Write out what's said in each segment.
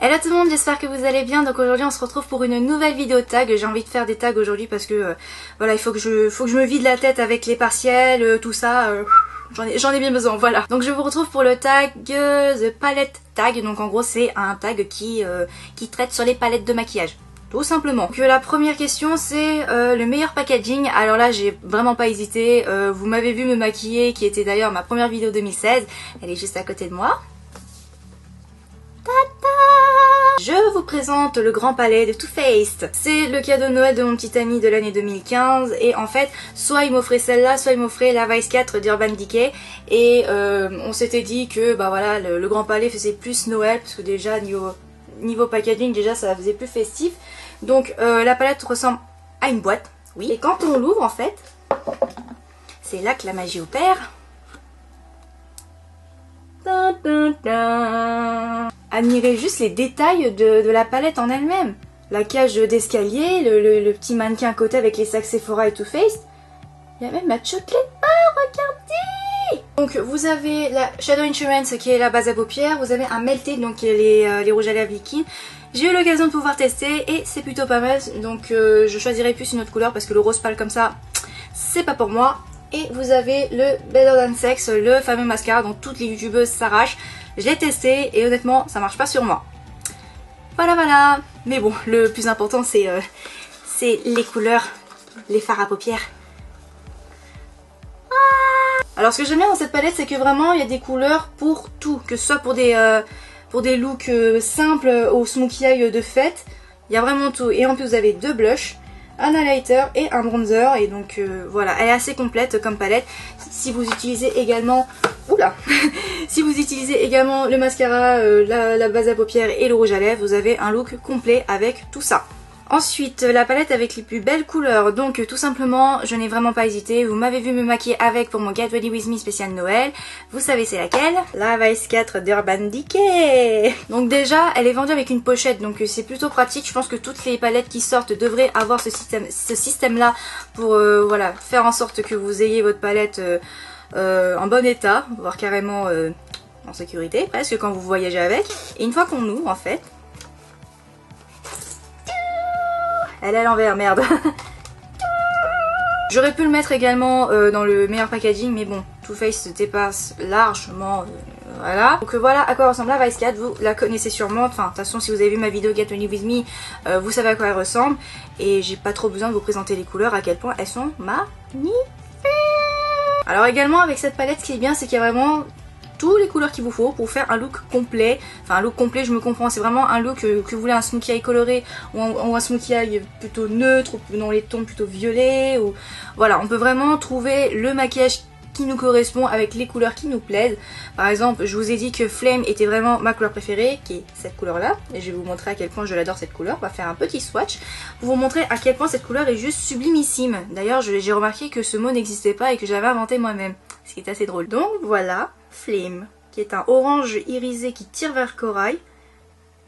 Hello tout le monde, j'espère que vous allez bien. Donc aujourd'hui on se retrouve pour une nouvelle vidéo tag. J'ai envie de faire des tags aujourd'hui parce que voilà, il faut que je me vide la tête avec les partiels, tout ça. J'en ai bien besoin, voilà. Donc je vous retrouve pour le tag The Palette Tag. Donc en gros c'est un tag qui traite sur les palettes de maquillage. Tout simplement. Donc la première question c'est le meilleur packaging. Alors là j'ai vraiment pas hésité. Vous m'avez vu me maquiller, qui était d'ailleurs ma première vidéo 2016. Elle est juste à côté de moi. Je vous présente le grand palais de Too Faced. C'est le cadeau de Noël de mon petit ami de l'année 2015 et en fait soit il m'offrait celle-là, soit il m'offrait la Vice 4 d'Urban Decay et on s'était dit que bah voilà le grand palais faisait plus Noël parce que déjà niveau packaging déjà ça faisait plus festif. Donc la palette ressemble à une boîte, oui, et quand on l'ouvre en fait c'est là que la magie opère. Admirez juste les détails de la palette en elle-même. La cage d'escalier, le petit mannequin à côté avec les sacs Sephora et Too Faced. Il y a même la chocolate bar, regardez! Donc vous avez la Shadow Insurance qui est la base à paupières. Vous avez un Melted, donc qui est les rouges à lèvres liquides. J'ai eu l'occasion de pouvoir tester et c'est plutôt pas mal. Donc je choisirai plus une autre couleur parce que le rose pâle comme ça, c'est pas pour moi. Et vous avez le Better Than Sex, le fameux mascara dont toutes les youtubeuses s'arrachent. Je l'ai testé et honnêtement ça marche pas sur moi. Voilà. Mais bon, le plus important c'est les couleurs, les fards à paupières. Alors ce que j'aime bien dans cette palette c'est que vraiment il y a des couleurs pour tout. Que ce soit pour des looks simples au smokey eye de fête. Il y a vraiment tout. Et en plus vous avez deux blushs, un highlighter et un bronzer et donc voilà, elle est assez complète comme palette. Si vous utilisez également si vous utilisez également le mascara, la base à paupières et le rouge à lèvres, vous avez un look complet avec tout ça. Ensuite, la palette avec les plus belles couleurs, donc tout simplement, je n'ai vraiment pas hésité, vous m'avez vu me maquiller avec pour mon Get Ready With Me spécial Noël, vous savez c'est laquelle? La Vice 4 d'Urban Decay. Donc déjà, elle est vendue avec une pochette, donc c'est plutôt pratique, je pense que toutes les palettes qui sortent devraient avoir ce système là pour voilà, faire en sorte que vous ayez votre palette en bon état, voire carrément en sécurité presque quand vous voyagez avec. Et une fois qu'on ouvre en fait, elle est à l'envers, merde. J'aurais pu le mettre également dans le meilleur packaging, mais bon, Too Faced se dépasse largement, voilà. Donc voilà à quoi ressemble la Vice 4, vous la connaissez sûrement, enfin de toute façon si vous avez vu ma vidéo Get Ready With Me, vous savez à quoi elle ressemble. Et j'ai pas trop besoin de vous présenter les couleurs, à quel point elles sont magnifiques. Alors également avec cette palette, ce qui est bien c'est qu'il y a vraiment tous les couleurs qu'il vous faut pour faire un look complet. Enfin un look complet je me comprends, c'est vraiment un look que vous voulez un smokey eye coloré ou un smokey eye plutôt neutre ou dans les tons plutôt violets ou voilà, on peut vraiment trouver le maquillage qui nous correspond avec les couleurs qui nous plaisent. Par exemple je vous ai dit que Flame était vraiment ma couleur préférée, qui est cette couleur là, et je vais vous montrer à quel point je l'adore cette couleur. On va faire un petit swatch pour vous montrer à quel point cette couleur est juste sublimissime. D'ailleurs j'ai remarqué que ce mot n'existait pas et que j'avais inventé moi-même, ce qui est assez drôle. Donc voilà Flame, qui est un orange irisé qui tire vers corail,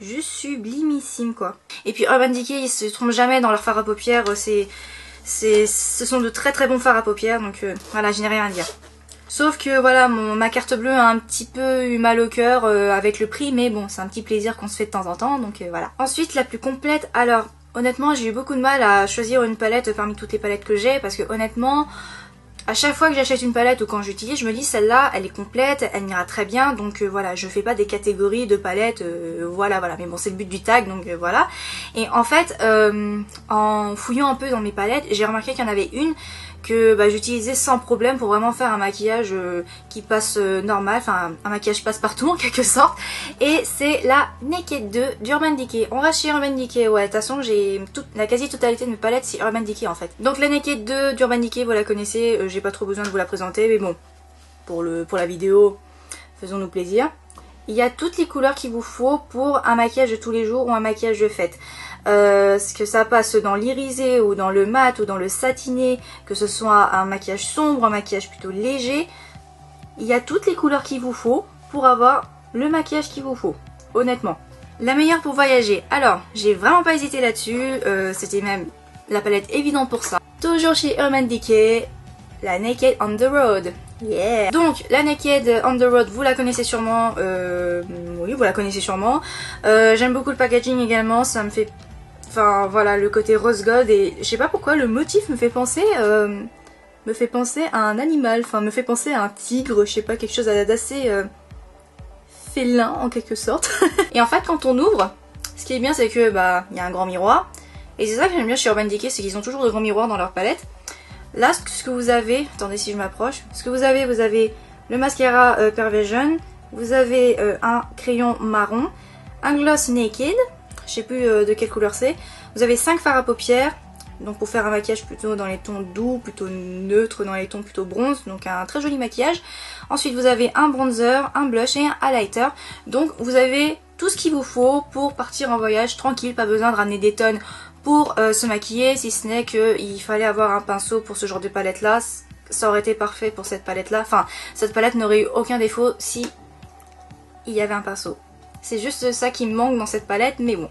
juste sublimissime quoi. Et puis Urban Decay ils se trompent jamais dans leur fard à paupières, ce sont de très très bons fards à paupières, donc voilà, je n'ai rien à dire. Sauf que voilà, ma carte bleue a un petit peu eu mal au cœur avec le prix, mais bon, c'est un petit plaisir qu'on se fait de temps en temps, donc voilà. Ensuite, la plus complète, alors honnêtement, j'ai eu beaucoup de mal à choisir une palette parmi toutes les palettes que j'ai, parce que honnêtement, à chaque fois que j'achète une palette ou quand j'utilise, je me dis celle-là, elle est complète, elle m'ira très bien, donc voilà, je fais pas des catégories de palettes, voilà, mais bon, c'est le but du tag, donc voilà. Et en fait, en fouillant un peu dans mes palettes, j'ai remarqué qu'il y en avait une que j'utilisais sans problème pour vraiment faire un maquillage qui passe normal, enfin un maquillage passe-partout en quelque sorte, et c'est la Naked 2 d'Urban Decay. On reste chez Urban Decay, ouais, de toute façon j'ai la quasi-totalité de mes palettes c'est Urban Decay en fait. Donc la Naked 2 d'Urban Decay, vous la connaissez, j'ai pas trop besoin de vous la présenter, mais bon, pour la vidéo, faisons-nous plaisir. Il y a toutes les couleurs qu'il vous faut pour un maquillage de tous les jours ou un maquillage de fête. Que ça passe dans l'irisé ou dans le mat ou dans le satiné, que ce soit un maquillage sombre, un maquillage plutôt léger. Il y a toutes les couleurs qu'il vous faut pour avoir le maquillage qu'il vous faut, honnêtement. La meilleure pour voyager, alors j'ai vraiment pas hésité là-dessus, c'était même la palette évidente pour ça. Toujours chez Urban Decay, la Naked on the Road. Yeah. Donc la Naked on the Road, vous la connaissez sûrement, oui vous la connaissez sûrement. J'aime beaucoup le packaging également, ça me fait, enfin voilà, le côté rose gold, et je sais pas pourquoi le motif me fait penser à un animal, enfin me fait penser à un tigre, je sais pas, quelque chose d'assez félin en quelque sorte. Et en fait quand on ouvre, ce qui est bien c'est que bah il y a un grand miroir, et c'est ça que j'aime bien chez Urban Decay, c'est qu'ils ont toujours de grands miroirs dans leur palette. Là, ce que vous avez, attendez si je m'approche, ce que vous avez le mascara Perversion, vous avez un crayon marron, un gloss Naked, je sais plus de quelle couleur c'est, vous avez 5 fards à paupières, donc pour faire un maquillage plutôt dans les tons doux, plutôt neutre, dans les tons plutôt bronze, donc un très joli maquillage. Ensuite vous avez un bronzer, un blush et un highlighter, donc vous avez tout ce qu'il vous faut pour partir en voyage tranquille, pas besoin de ramener des tonnes pour se maquiller, si ce n'est qu'il fallait avoir un pinceau pour ce genre de palette là, ça aurait été parfait pour cette palette là, enfin cette palette n'aurait eu aucun défaut si il y avait un pinceau. C'est juste ça qui me manque dans cette palette, mais bon.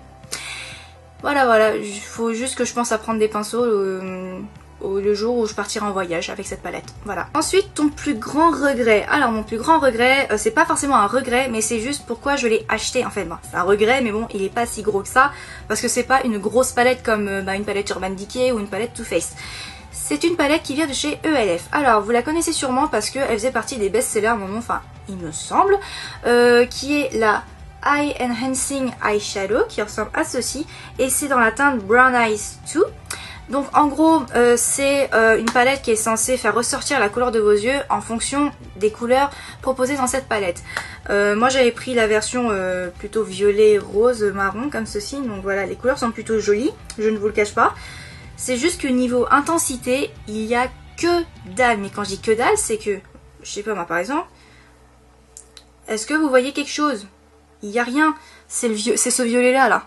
Voilà, il faut juste que je pense à prendre des pinceaux le jour où je partirai en voyage avec cette palette. Voilà. Ensuite, ton plus grand regret. Alors mon plus grand regret, c'est pas forcément un regret, mais c'est juste pourquoi je l'ai acheté en fait. Bon, c'est un regret, mais bon, il est pas si gros que ça, parce que c'est pas une grosse palette comme une palette Urban Decay ou une palette Too Faced. C'est une palette qui vient de chez ELF. Alors vous la connaissez sûrement parce qu'elle faisait partie des best-sellers à un moment, enfin il me semble, qui est la Eye Enhancing Eyeshadow, qui ressemble à ceci, et c'est dans la teinte Brown Eyes 2. Donc en gros c'est une palette qui est censée faire ressortir la couleur de vos yeux en fonction des couleurs proposées dans cette palette. Moi j'avais pris la version plutôt violet, rose, marron comme ceci, donc voilà, les couleurs sont plutôt jolies, je ne vous le cache pas. C'est juste que niveau intensité il y a que dalle, mais quand je dis que dalle c'est que, je sais pas moi par exemple, est-ce que vous voyez quelque chose? Il n'y a rien, c'est ce violet là.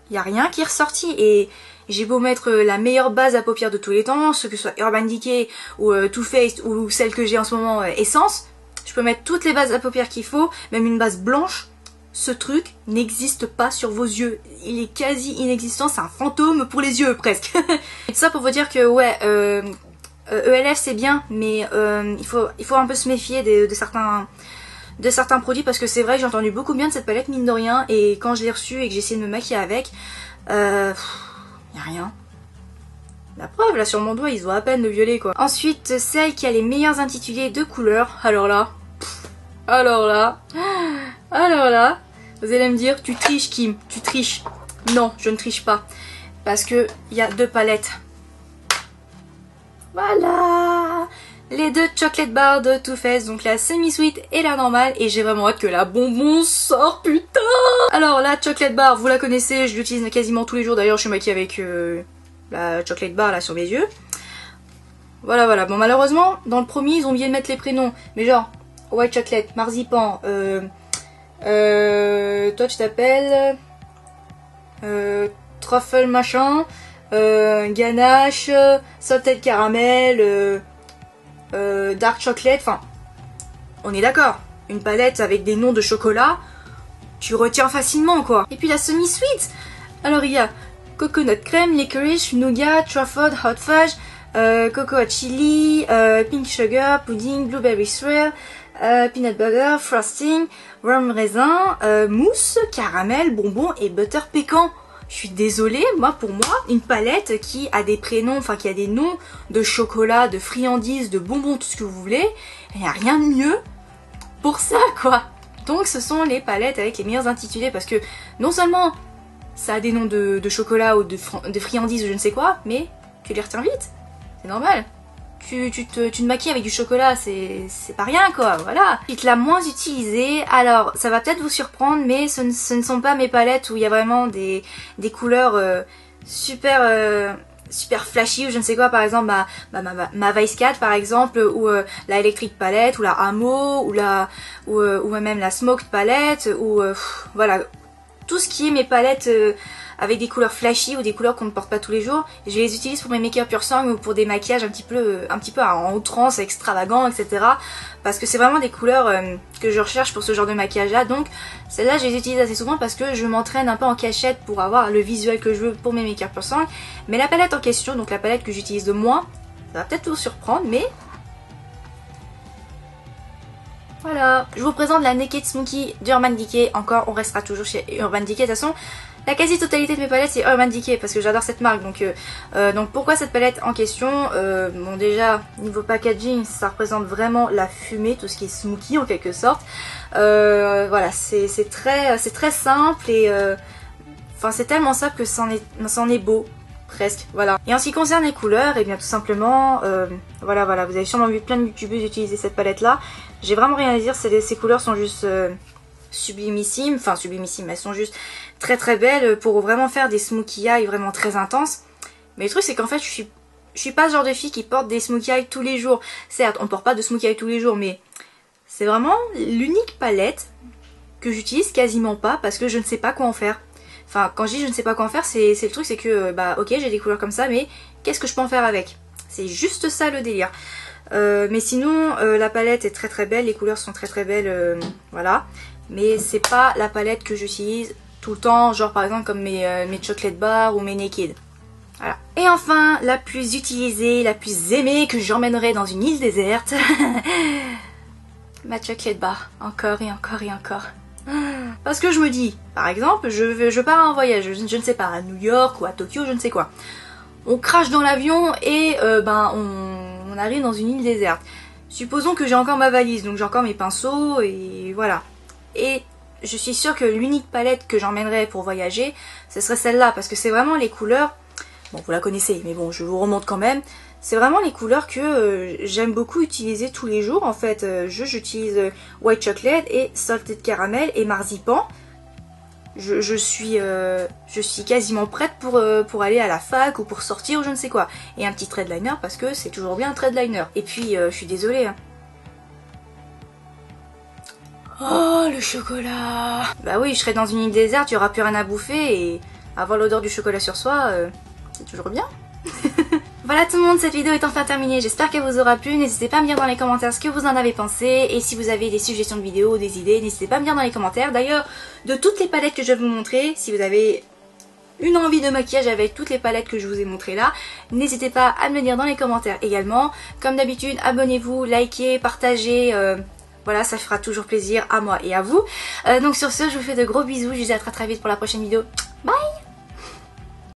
Il n'y a rien qui est ressorti, et j'ai beau mettre la meilleure base à paupières de tous les temps, ce que ce soit Urban Decay ou Too Faced ou celle que j'ai en ce moment Essence, je peux mettre toutes les bases à paupières qu'il faut, même une base blanche, ce truc n'existe pas sur vos yeux. Il est quasi inexistant, c'est un fantôme pour les yeux presque. Et tout ça pour vous dire que ouais, ELF c'est bien, mais il faut un peu se méfier de certains produits, parce que c'est vrai que j'ai entendu beaucoup bien de cette palette mine de rien, et quand je l'ai reçue et que j'ai essayé de me maquiller avec, y a rien. La preuve, là sur mon doigt, ils voient à peine le violet quoi. Ensuite, celle qui a les meilleurs intitulés de couleurs, alors là, vous allez me dire, tu triches Kim, tu triches. Non, je ne triche pas, parce que il y a deux palettes. Voilà, les deux chocolate bars de Too Faced, donc la semi-sweet et la normale, et j'ai vraiment hâte que la bonbon sorte, putain. Alors la chocolate bar, vous la connaissez, je l'utilise quasiment tous les jours, d'ailleurs je suis maquillée avec la chocolate bar là sur mes yeux. Voilà, bon malheureusement, dans le premier ils ont oublié de mettre les prénoms, mais genre, white chocolate, marzipan, toi tu t'appelles truffle machin, ganache, salted caramel, dark chocolate, enfin on est d'accord, une palette avec des noms de chocolat, tu retiens facilement quoi. Et puis la semi-sweet, alors il y a coconut crème, licorice, nougat, truffle, hot fudge, cocoa chili, pink sugar, pudding, blueberry swirl, peanut butter, frosting, rum raisin, mousse, caramel, bonbon et butter pécan. Je suis désolée, pour moi, une palette qui a des prénoms, enfin qui a des noms de chocolat, de friandises, de bonbons, tout ce que vous voulez, il n'y a rien de mieux pour ça quoi. Donc ce sont les palettes avec les meilleurs intitulés, parce que non seulement ça a des noms de chocolat ou de friandises ou je ne sais quoi, mais tu les retiens vite, c'est normal. Tu te maquilles avec du chocolat, c'est pas rien quoi, voilà. La moins utilisée, alors ça va peut-être vous surprendre, mais ce ne sont pas mes palettes où il y a vraiment des couleurs super flashy ou je ne sais quoi, par exemple ma Vice 4 par exemple, ou la Electric Palette, ou la Amo, ou même la Smoked Palette, ou voilà, tout ce qui est mes palettes avec des couleurs flashy ou des couleurs qu'on ne porte pas tous les jours, je les utilise pour mes make-up pur sang ou pour des maquillages un petit peu en outrance, extravagants, etc. Parce que c'est vraiment des couleurs que je recherche pour ce genre de maquillage là. Donc celles-là je les utilise assez souvent parce que je m'entraîne un peu en cachette pour avoir le visuel que je veux pour mes make-up pur sang. Mais la palette en question, donc la palette que j'utilise de moins, ça va peut-être vous surprendre, mais Voilà, je vous présente la Naked Smoky d'Urban Decay. Encore, on restera toujours chez Urban Decay. De toute façon, la quasi-totalité de mes palettes c'est Urban Decay parce que j'adore cette marque. Donc pourquoi cette palette en question? Bon, déjà, niveau packaging, ça représente vraiment la fumée, tout ce qui est smoky en quelque sorte. Voilà, c'est très simple et enfin c'est tellement simple que c'en est beau. Presque, voilà. Et en ce qui concerne les couleurs, et bien tout simplement, voilà, vous avez sûrement vu plein de youtubeuses utiliser cette palette là. J'ai vraiment rien à dire, ces couleurs sont juste sublimissimes, enfin sublimissimes, elles sont juste très belles pour vraiment faire des smokey eyes vraiment très intenses. Mais le truc c'est qu'en fait je suis pas ce genre de fille qui porte des smokey eyes tous les jours. Certes, on porte pas de smokey eyes tous les jours, mais c'est vraiment l'unique palette que j'utilise quasiment pas parce que je ne sais pas quoi en faire. Enfin, quand je dis je ne sais pas quoi en faire, c'est le truc, c'est que, bah ok, j'ai des couleurs comme ça, mais qu'est-ce que je peux en faire avec? C'est juste ça le délire. Mais sinon, la palette est très belle, les couleurs sont très belles, voilà. Mais c'est pas la palette que j'utilise tout le temps, genre par exemple comme mes chocolate bars ou mes naked. Voilà. Et enfin, la plus utilisée, la plus aimée, que j'emmènerai dans une île déserte, ma chocolate bar, encore et encore et encore. Parce que je me dis, par exemple, je pars en voyage, je ne sais pas, à New York ou à Tokyo, je ne sais quoi. On crache dans l'avion et on arrive dans une île déserte. Supposons que j'ai encore ma valise, donc j'ai encore mes pinceaux et voilà. Et je suis sûre que l'unique palette que j'emmènerais pour voyager, ce serait celle-là, parce que c'est vraiment les couleurs, bon vous la connaissez, mais bon je vous remonte quand même. C'est vraiment les couleurs que j'aime beaucoup utiliser tous les jours en fait. J'utilise White Chocolate et Salted Caramel et Marzipan. Je suis quasiment prête pour aller à la fac ou pour sortir ou je ne sais quoi. Et un petit thread liner parce que c'est toujours bien un thread liner. Et puis je suis désolée. Hein. Oh le chocolat. Bah oui, je serai dans une île déserte, il n'y aura plus rien à bouffer et avoir l'odeur du chocolat sur soi, c'est toujours bien. Voilà tout le monde, cette vidéo est enfin terminée, j'espère qu'elle vous aura plu, n'hésitez pas à me dire dans les commentaires ce que vous en avez pensé, et si vous avez des suggestions de vidéos, des idées, n'hésitez pas à me dire dans les commentaires. D'ailleurs, de toutes les palettes que je vais vous montrer, si vous avez une envie de maquillage avec toutes les palettes que je vous ai montrées là, n'hésitez pas à me le dire dans les commentaires également. Comme d'habitude, abonnez-vous, likez, partagez, voilà, ça fera toujours plaisir à moi et à vous. Donc sur ce, je vous fais de gros bisous, je vous dis à très vite pour la prochaine vidéo.